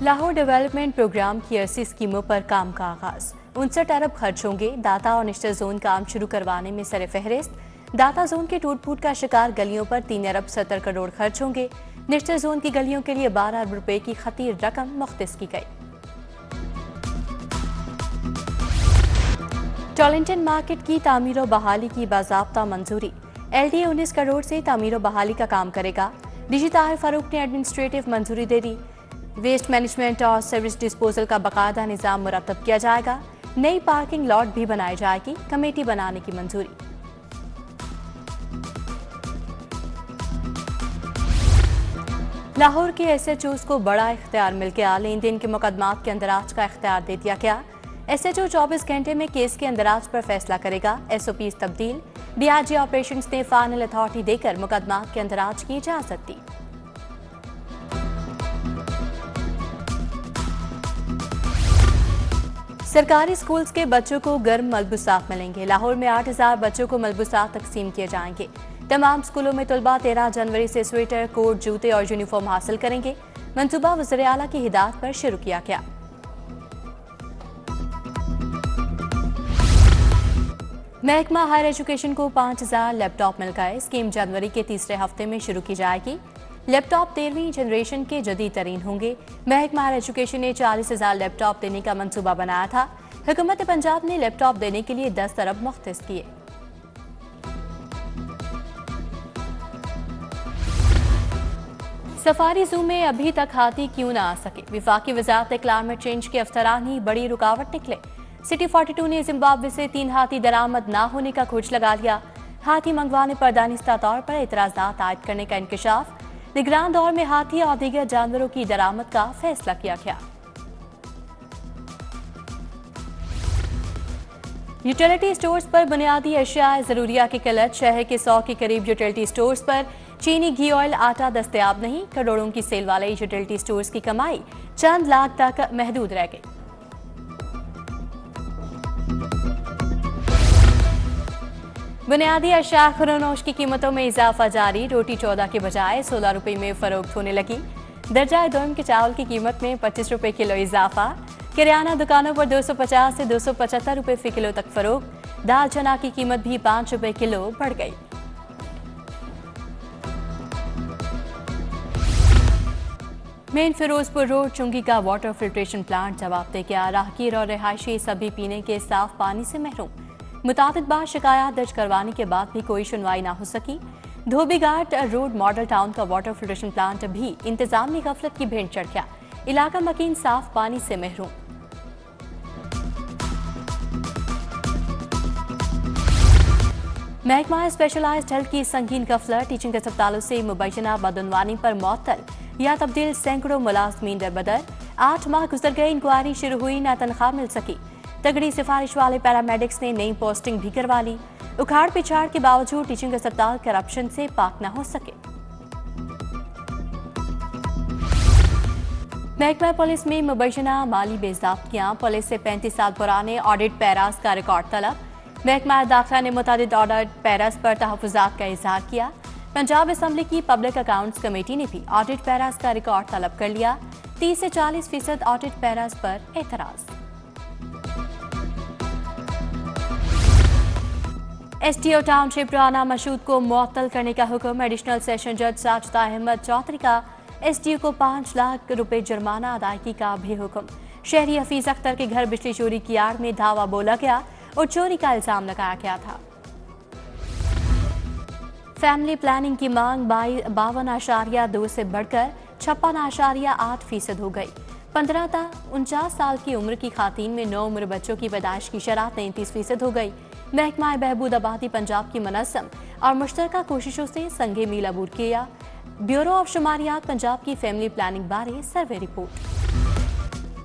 Lahore development programme की 80 स्कीमों पर काम का आगाज। 59 अरब खर्च होंगे। दाता और निश्चित जोन काम शुरू करवाने में सरे फहरिस्त। दाता जोन के टूट फूट का शिकार गलियों पर 3 अरब 70 करोड़ खर्च होंगे। निश्चित जोन की गलियों के लिए 12 अरब रुपए की खतीर रकम मुख्तस की गई। टॉलिंगटन मार्केट की तामीर और बहाली की बाज़ाब्ता मंजूरी। LDA 19 करोड़ से तामीर और बहाली का काम करेगा। डीजी ताहिर फारूक ने एडमिनिस्ट्रेटिव मंजूरी दे दी। वेस्ट मैनेजमेंट और सर्विस डिस्पोजल का बाकायदा निज़ाम मुरतब किया जाएगा। नई पार्किंग लॉट भी बनाई जाएगी। कमेटी बनाने की मंजूरी। लाहौर के SHOs को बड़ा इख्तियार मिल गया। लेन देन के मुकदमात के अंदराज का इख्तियार दे दिया गया। SHO 24 घंटे में केस के अंदराज पर फैसला करेगा। SOPs तब्दील। DIG ऑपरेशंस ने फाइनल अथॉरिटी देकर मुकदमात के अंदराज की इजाजत दी। सरकारी स्कूल्स के बच्चों को गर्म मलबूसात मिलेंगे। लाहौर में 8000 बच्चों को मलबूसात तकसीम किए जाएंगे। तमाम स्कूलों में तलबा 13 जनवरी से स्वेटर, कोट, जूते और यूनिफॉर्म हासिल करेंगे। मंसूबा वज़ीर आला की हिदायत पर शुरू किया गया। महकमा हायर एजुकेशन को 5000 लैपटॉप मिल गए। स्कीम जनवरी के तीसरे हफ्ते में शुरू की जाएगी। लैपटॉप 13वीं जनरेशन के जदीद तरीन होंगे। महकमा हायर एजुकेशन ने 40,000 लैपटॉप देने का मंसूबा बनाया था। हुकूमत पंजाब ने लैपटॉप देने के लिए 10 अरब मुख्तस किए। सफारी जू में अभी तक हाथी क्यों ना आ सके। विफाकी वजारत क्लाइमेट चेंज के अफसरान ही बड़ी रुकावट निकले। सिटी 42 ने जिम्बाब्वे से 3 हाथी दरामद ना होने का खोज लगा लिया। हाथी मंगवाने पर दानिस्ता तौर पर एतराजात आयद करने का इंकशाफ। निगरान दौर में हाथी और दीगर जानवरों की दरामद का फैसला किया गया। यूटिलिटी स्टोर्स पर बुनियादी अशिया जरूरिया की किल्लत। शहर के 100 के करीब यूटिलिटी स्टोर्स पर चीनी, घी, ऑयल, आटा दस्तयाब नहीं। करोड़ों की सेल वाले यूटिलिटी स्टोर्स की कमाई चंद लाख तक महदूद रह गई। बुनियादी अशिया खुरोनोश की कीमतों में इजाफा जारी। रोटी 14 के बजाय 16 रुपए में फरोख्त होने लगी। दर्जा दोम के चावल की कीमत में 25 रुपए किलो इजाफा। किराना दुकानों पर 250 से 275 रुपए फी किलो तक फरोख्त। दाल चना की कीमत भी 5 रुपए किलो बढ़ गई। मेन फिरोजपुर रोड चुंगी का वाटर फिल्ट्रेशन प्लांट जवाब दे गया। राहगीर और रिहायशी सभी पीने के साफ पानी से महरूम। मुताबिक बार शिकायत दर्ज करवाने के बाद भी कोई सुनवाई ना हो सकी। धोबीघाट रोड मॉडल टाउन का वाटर फिल्ट्रेशन प्लांट भी इंतजामी गफलत की भेंट चढ़ गया। इलाका मकीन साफ पानी से महरूम। महकमा स्पेशलाइज्ड हेल्थ की संगीन गफलत। टीचिंग अस्पतालों से मुबैना बदनवानी पर मअतल या तब्दील सैकड़ों मुलाजमीन दरबदर। 8 माह गुजर गए, इंक्वायरी शुरू हुई ना तनख्वाह मिल सकी। तगड़ी सिफारिश वाले पैरामेडिक्स ने नई पोस्टिंग भी करवा ली। उखाड़ पिछाड़ के बावजूद टीचिंग अस्पताल करप्शन से पाक न हो सके। महकमा पुलिस में मुबैना माली बेज़ाब्तियां। पुलिस से 35 साल पुराने ऑडिट पैरास का रिकॉर्ड तलब। महकमा दाखिला ने मुतादिद ऑडिट पैरास पर तहफ़्फ़ुज़ात का इजहार किया। पंजाब असम्बली की पब्लिक अकाउंट्स कमेटी ने भी ऑडिट पैरास का रिकॉर्ड तलब कर लिया। 30 से 40% ऑडिट पैरास पर एतराज। SDO टाउनशिप राना मशहूद को मुअत्तल करने का हुक्म। एडिशनल सेशन जज साजिदा अहमद चौधरी का SDO को 5 लाख रुपए जुर्माना अदायगी का भी हुक्म। शहरी हफीज अख्तर के घर बिजली चोरी की आड़ में धावा बोला गया और चोरी का इल्जाम लगाया गया था। फैमिली प्लानिंग की मांग 52.2 से बढ़कर 56.8% हो गई। 15 था 49 साल की उम्र की खातून में 9 उम्र बच्चों की पैदाइश की शरह 33% हो गई। महकमा बहबूद आबादी पंजाब की मुनज़्ज़म और मुश्तरका कोशिशों से संगे मील अबूर किया। ब्यूरो ऑफ शुमारियात पंजाब की फैमिली प्लानिंग बारे सर्वे रिपोर्ट।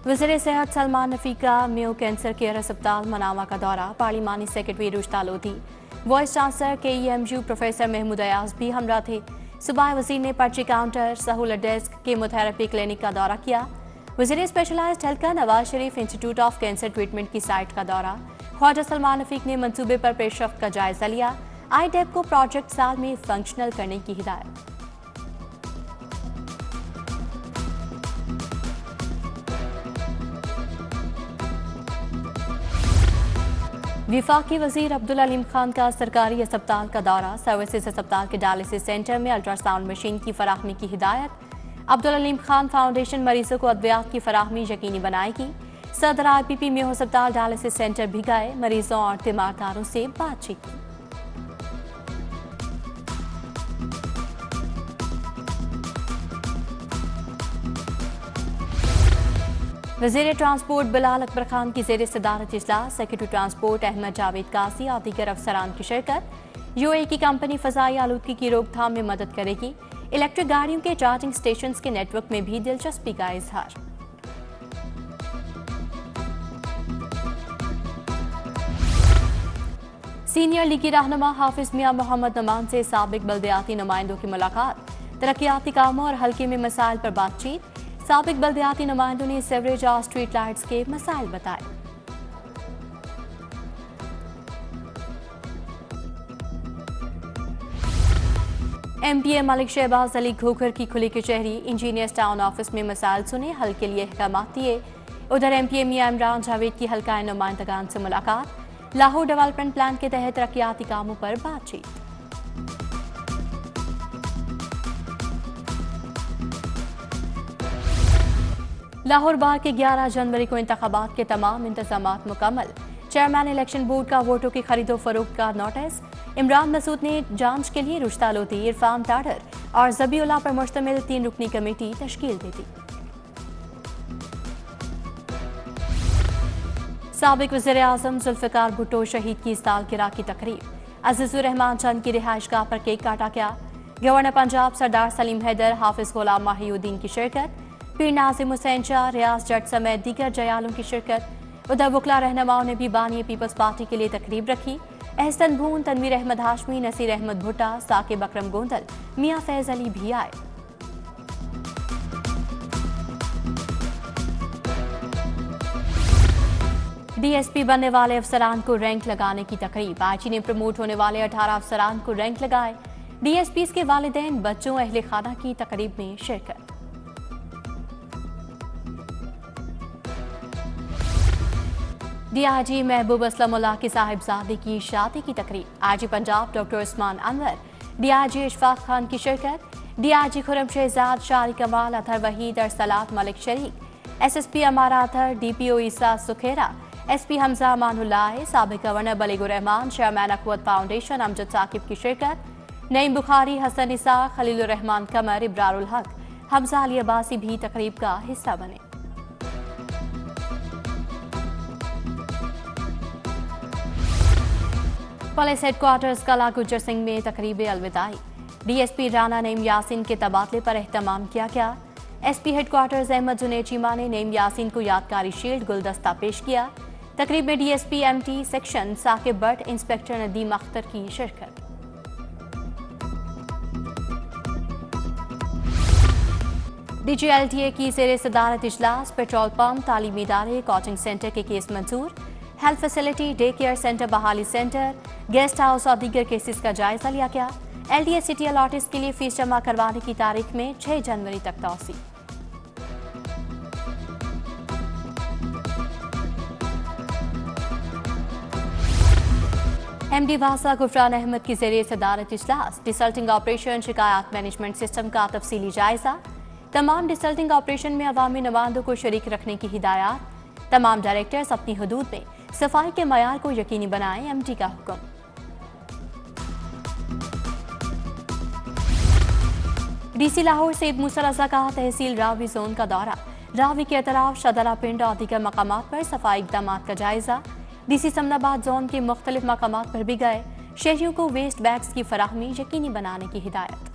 वज़ीर सेहत सलमान नफ़ी का मेयो कैंसर केयर अस्पताल मनावा का दौरा। पार्लिमानी सेक्रेटरी रुश्ता Lodhi, vice chancellor KEMU professor Mahmood Ayaz भी हमरा थे। सूबाई वज़ीर ने पर्ची काउंटर, सहूलत डेस्क, केमोथेरेपी क्लिनिक का दौरा किया। वज़ीर स्पेशलाइज्ड हेल्थ का Nawaz Sharif institute of cancer treatment की साइट का दौरा। ख्वाजा सलमान रफीक ने मंसूबे पर पेशरफ्त का जायजा लिया। IDEP को प्रोजेक्ट साल में फंक्शनल करने की हिदायत। विफाकी वजीर अब्दुल अलीम खान का सरकारी अस्पताल का दौरा। सर्विसेज अस्पताल के डायलिसिस सेंटर में अल्ट्रासाउंड मशीन की फराहमी की हिदायत। अब्दुल अलीम खान फाउंडेशन मरीजों को अद्वियात की फराहमी यकीनी बनाएगी। सदर IPP में अस्पताल डायलिसिस सेंटर भी गए, मरीजों और तीमारदारों से बातचीत की। वज़ीर ट्रांसपोर्ट बिलाल अकबर खान की ज़ेर सदारत इजलास। सेक्रेटरी ट्रांसपोर्ट अहमद जावेद कासी और दीगर अफसरान की शिरकत। UAE की कंपनी फ़ज़ाई आलूदगी की रोकथाम में मदद करेगी। इलेक्ट्रिक गाड़ियों के चार्जिंग स्टेशन के नेटवर्क में भी दिलचस्पी का इजहार। सीनियर लीगी रहनुमा हाफिज मियां मोहम्मद नमान से साबिक बल्दियाती नुमाइंदों की मुलाकात। तरक्याती कामों और हल्के में मसाइल पर बातचीत। साबिक बल्दियाती नुमाइंदों ने सीवरेज और स्ट्रीट लाइट्स के मसाइल बताए। MPA मलिक शहबाज अली घोकर की खुली कचहरी। इंजीनियर्स टाउन ऑफिस में मसाइल सुने, हल के लिए अहकाम दिए। उधर MPA मियां इमरान जावेद की हल्का नुमाइंदगान से मुलाकात। लाहौर डेवलपमेंट प्लान के तहत तरक्याती कामों पर बातचीत। लाहौर बार के 11 जनवरी को इंतखाबात के तमाम इंतजामात मुकम्मल। चेयरमैन इलेक्शन बोर्ड का वोटों की खरीदो फरोख्त का नोटिस। इमरान मसूद ने जांच के लिए रुश्ता लोधी, इरफान ताडर और जबीउल्लाह पर मुश्तमिल 3 रुकनी कमेटी तश्कील दी थी। साबिक वज़ीर आज़म जुल्फ़िकार भुट्टो शहीद की सालगिरह की तकरीब। अज़ीज़ुर रहमान चंद की रिहाइशगाह पर केक काटा गया। गवर्नर पंजाब सरदार सलीम हैदर, हाफिज गुलाम माहिउद्दीन की शिरकत। पीर नाज़िम हुसैन शाह, रियाज जट समेत दीगर जयालों की शिरकत। उधर वकला रहनुमाओं ने भी बानी पीपल्स पार्टी के लिए तकरीब रखी। एहसन भून, तनवीर अहमद हाशमी, नसीर अहमद भुट्टा, साकिब अकरम गोंदल, मियां फैज अली भी आए। DSP बनने वाले अफसरान को रैंक लगाने की तकरीब। IG ने प्रमोट होने वाले 18 अफसरान को रैंक लगाए। DSPs के वालिदैन, बच्चों, अहले खाना की तकरीब में शिरकत। DIG महबूब असलम उल्लाह की साहिबजादे की शादी की तकरीब। IG Punjab doctor Usman Anwar, DIG Ishfaq Khan की शिरकत। DIG खुरम शहजाद, शारी कमाल, अतहर वहीद, अरसलात मलिक शरीक। SSP अमारा अतहर, DPO ईसा सुखेरा, SP हमजा अमानुल्लाह, साबिक governor Baleeghur Rehman, chairman Akhuwat foundation Amjad Saqib की शिरकत। नईम बुखारी, हसन इसाक, खलीलुर रहमान कमर, इब्रारुल हक, हमजा अली अब्बासी भी तकरीब का हिस्सा बने। पुलिस हेडक्वार्टर्स कला गुज्जर सिंह में तकरीब अलविदाई। DSP राना नईम यासीन के तबादले पर एहतमाम किया गया। SP हेडक्वार्टर्स अहमद जुनैद चीमा ने नईम यासीन को यादगारी शील्ड गुलदस्ता पेश किया। तकरीब में DSP MT section Saqib Butt, inspector Nadeem Akhtar की शिरकत। DG LTA की ज़ेर सदारत इजलास। पेट्रोल पंप, तालीमी इदारे, कोचिंग सेंटर के केस मंजूर। Health facility, day care centre, बहाली सेंटर, गेस्ट हाउस और दीगर केसेस का जायजा लिया गया। LDA सिटी अलॉटिस के लिए फीस जमा करवाने की तारीख में 6 जनवरी तक तौसी। MD वासा गुफरान अहमद की ज़ेर सदारत इजलास। डिसल्टिंग ऑपरेशन, शिकायत मैनेजमेंट सिस्टम का तफसीली जायजा। तमाम डिसल्टिंग ऑपरेशन में अवामी नुमाइंदों को शरीक रखने की हिदायत। तमाम डायरेक्टर्स अपनी हदूद में सफाई के मयार को यकीनी बनाएं, MD का हुक्म। DC लाहौर सैयद मूसा रज़ा का तहसील रावी जोन का दौरा। रावी के अतराफ, शदरा पिंड और दीगर मकामात पर सफाई इक़दामात का जायजा। DC समनाबाद जोन के मुख्तलिफ मकामात पर भी गए। शहरियों को वेस्ट बैग्स की फराहमी यकीनी बनाने की हिदायत।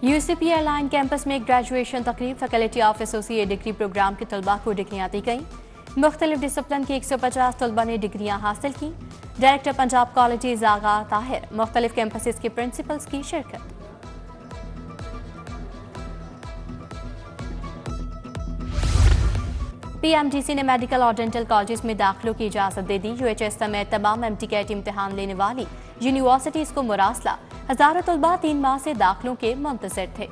UCP एयरलाइन कैंपस में ग्रेजुएशन तकरीब। Faculty of associate degree programme के तलबा को डिग्रियां दी गईं। मुख्तलिफ डिसिप्लिन के 150 तलबा ने डिग्रियां हासिल की। डायरेक्टर पंजाब कॉलेजेस आगा ताहिर, मुख्तलिफ कैंपसेस के प्रिंसिपल्स की शिरकत। PMDC ने मेडिकल और डेंटल कॉलेजेस में दाखिलों की इजाजत दे दी। UHS समेत तमाम MTCAT इम्तिहान लेने वाली यूनिवर्सिटीज को मुरासला। हजारों तलबा 3 माह से दाखिलों के मुंतज़िर थे।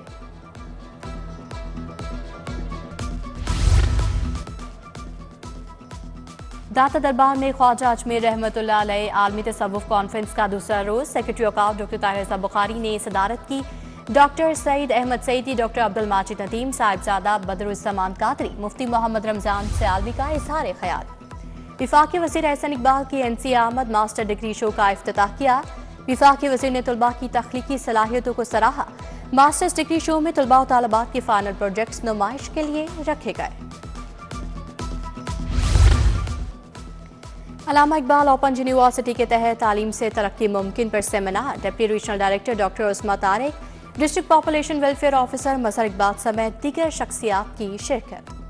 दाता दरबार में ख्वाजा अजमेर रहमतुल्लाह अलैह आलमी तसव्वुफ कॉन्फ्रेंस का दूसरा रोज सेक्रेटरी औकाफ डॉक्टर ताहिर रज़ा बुखारी ने सदारत की। डॉक्टर सईद अहमद सईदी, डॉक्टर अब्दुल माजिद नदीम, साहिबजादा बदरुज़्ज़मान कादरी, मुफ्ती मोहम्मद रमजान सयालवी का इज़हार ख्याल। विफाकी वज़ीर एहसन इकबाल की NC आमद मास्टर डिग्री शो का इफ्तिताह किया। विफाकी वज़ीर ने तलबा की तख्लीकी सलाहियतों को सराहा। मास्टर्स डिग्री शो में तलबा और तालिबात के फाइनल प्रोजेक्ट्स नुमाइश के लिए रखे गए। अल्लामा इकबाल ओपन यूनिवर्सिटी के तहत तालीम से तरक्की मुमकिन पर seminar. Deputy regional director doctor Usma Tariq, district population welfare officer Mazhar Iqbal समेत दीगर शख्सियात की शिरकत।